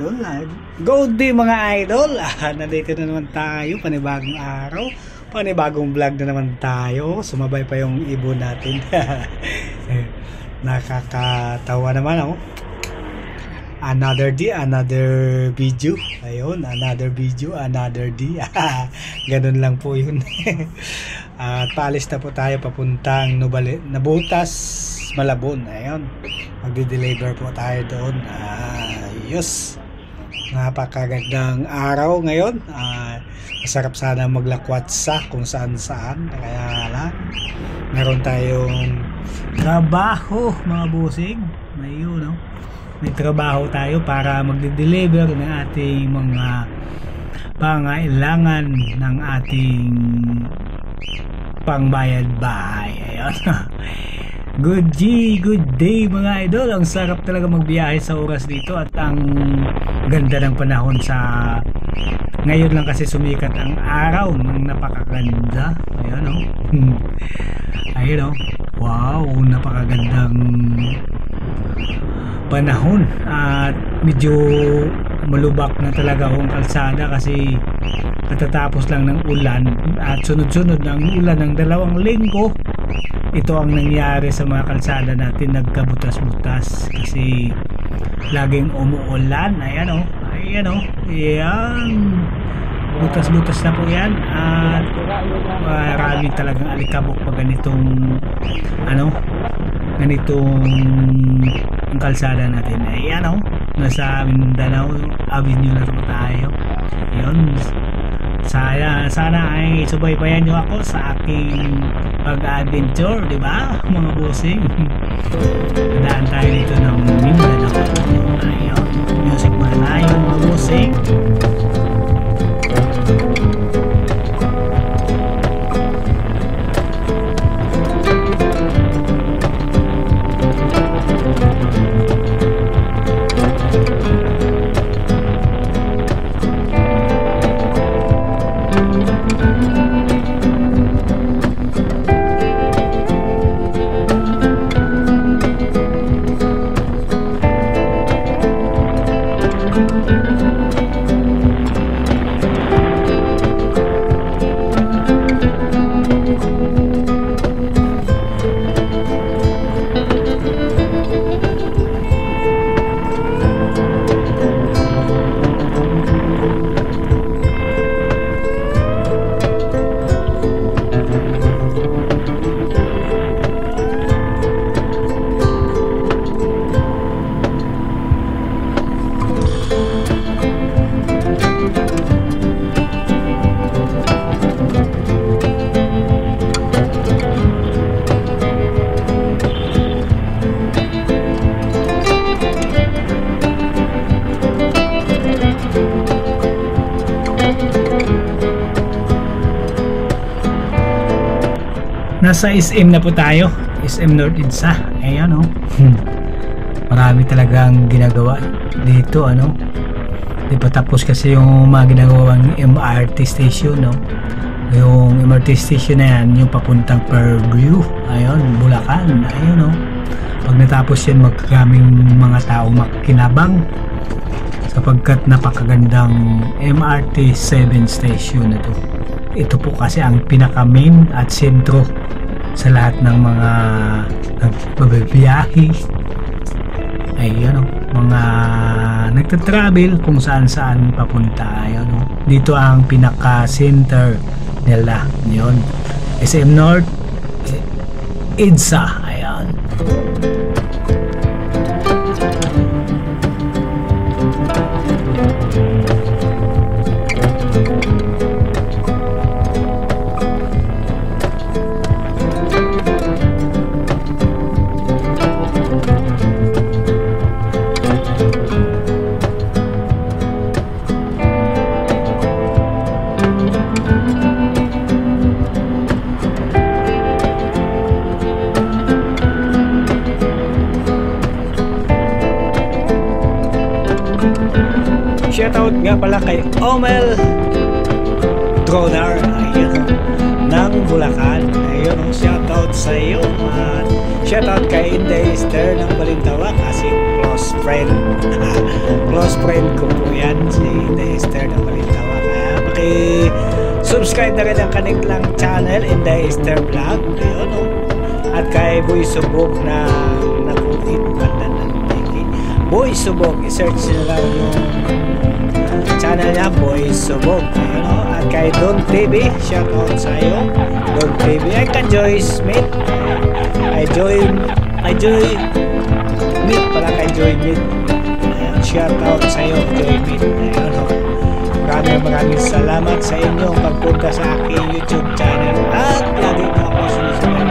idol. Good day mga idol. Nandito na naman tayo, panibagong araw, panibagong vlog na naman tayo. Sumabay pa yung ibon natin. Nakakatawa naman ako. Another day, another video. Ayun, another video, another day. Ganun lang po yun. At paalis na po tayo papuntang Nabutas, Malabon. Ayun, magde-deliver po tayo doon. Ayos, napakagandang araw ngayon. Masarap sana maglakwatsa kung saan-saan. Kaya lang, meron tayong trabaho mga busing. Ayun, no? May trabaho tayo para magde-deliver ng ating mga pangailangan ng ating pangbayad bahay. Ayun. Good day mga idol. Ang sarap talaga magbiyahe sa oras dito at ang ganda ng panahon sa ngayon lang kasi sumikat ang araw ng napakaganda. Ayun, oh. Ayun, oh. Wow, napakagandang panahon at medyo malubak na talaga ang kalsada kasi natatapos lang ng ulan at sunod-sunod ng ulan ng 2 linggo. Ito ang nangyari sa mga kalsada natin, nagkabutas-butas kasi laging umuulan. Ayan, oh. Ayan, oh. Ayan, butas-butas na po yan at marami talagang alikabok pag ganitong ganitong ang kalsada natin. Ayan, oh, nasa Mindanao Avenue na tayo. Ayun, sana ay subaybayan nyo ako sa aking pag-adventure, di ba mga bossing? Daan tayo dito ng Mindanao. Ayun, music muna tayo mga bossing. Nasa SM na po tayo, SM North Edsa. Ayan, oh. Marami talagang ginagawa dito, ano. Di pa tapos kasi yung mga ginagawang MRT station, no. Yung MRT station na yan, yung papuntang Fairview. Ayun, Bulacan. Ayun, oh. Pag natapos yan, magkaming mga tao makinabang sapagkat napakagandang MRT 7 station na to. Ito po kasi ang pinaka main at sentro sa lahat ng mga nagbabiyahe, ayun, mga nagtatravel kung saan papunta. Ayun, dito ang pinaka center nila, yun, SM North Edsa. Ayun. Shoutout nga pala kay Omel Dronar. Ayun, ng Bulacan. Ayun, shoutout sa iyo at shoutout kay Inday Esther ng Balintawak kasi close friend. Close friend ko po yan, si Inday Esther ng Balintawak. Kaya subscribe na rin ang kanilang channel, Inday Esther Vlog. Ayun, no? At kay Boy Subok na nakulit banda ng Tiki. Boy Subok, i-search nyo lang yung channel niya, Boy Subok. Ayun, no? At kay Don TV, shoutout sa iyo, Don TV. Ay kay Joy Smith, ay Joy Meet pala, kay Joy Meet. Shoutout sa iyo, Joy Meet. Ayun, no? Maraming salamat sa inyong pagpunta sa aking YouTube channel at lagi ko ako sinusunod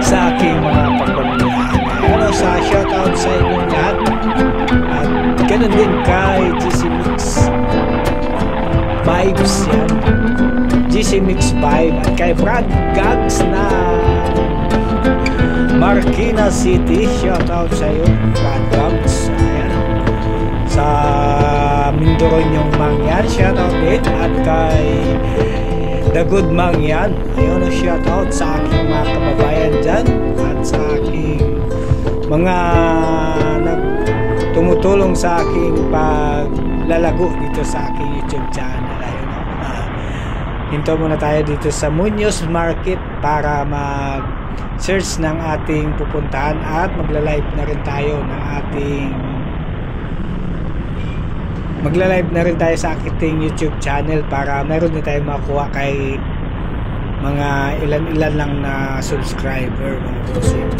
sa aking mga pagpapalahan. Ano, sa shoutout sa inyong lahat at ganun din kay GC Mix Vibes yan, GC Mix Vibe, at kay Brad Gags na Marikina City, shoutout sa iyo Brad Gags. Ayan, sa Mindoronyong Mangyan, shoutout din, at kay The Good Mangyan, ayun, shoutout sa aking mga kababayan dyan at sa aking mga tumutulong sa aking paglalago dito sa aking YouTube channel. Ayun, hinto muna tayo dito sa Muñoz Market para mag-search ng ating pupuntahan at magla-live na rin tayo ng ating magla-live na rin tayo sa aking YouTube channel para meron din tayong makuha kay mga ilan-ilan lang na subscriber, mga bossing.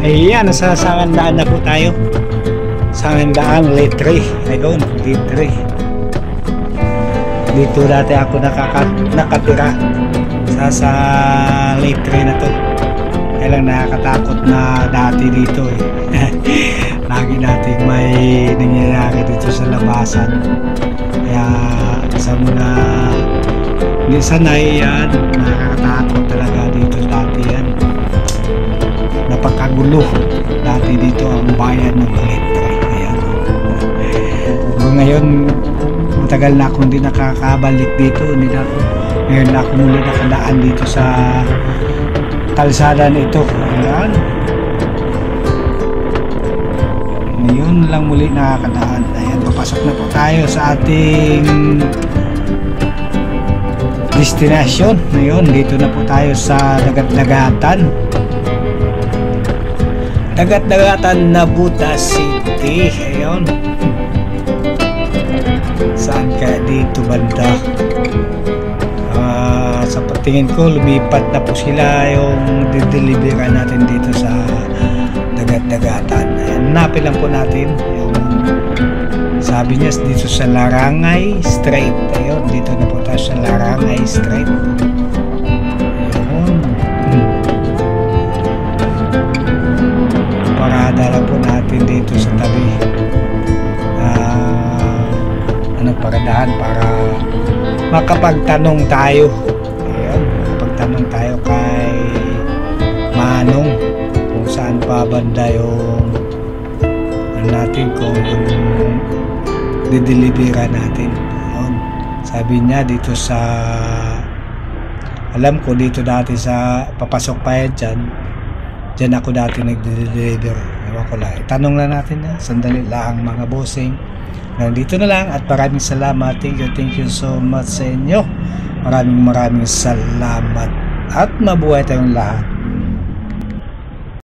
Ayan, nasa Sangandaan na po tayo. Sangandaan, Leyte. Ayun, Leyte. Dito dati ako nakatira sa Leyte na to. Kaya lang nakakatakot na dati dito eh. Lagi nating may nangyayari dito sa labasan. Kaya sa muna hindi sanay yan, nakakatakot talaga dito dati yan. Napakagulo dati dito ang bayan ng Leyte. Ayan. Ngayon matagal na akong hindi nakakabalik dito, ngayon na ako muli nakadaan dito sa kalsada nito. Ayan, ngayon lang muli nakakadaan. Ayan, papasok na po tayo sa ating destination. Ngayon dito na po tayo sa dagat-dagatan na Buta City. Ayun, saan kaya dito banda? Sa patingin ko lumipat na po sila yung dideliveran natin dito sa dagat-dagatan. Hanapin lang po natin yung sabi niya dito sa Larangay Strait. Ayun, dito na po tayo sa Larangay Strait. Parada lang po natin dito sa tabi. Paradahan para makapagtanong tayo. Ayan, makapagtanong tayo kay Manong kung saan pa banda yung natin, kung yung dideliveran natin. Ayan, sabi niya dito sa, alam ko dito dati sa papasok pa yan dyan ako dati nag-deliver. Ewan ko lang, itanong lang natin na sandali lang mga bossing. Nandito na lang at maraming salamat. Thank you so much sa inyo. Maraming salamat at mabuhay tayong lahat.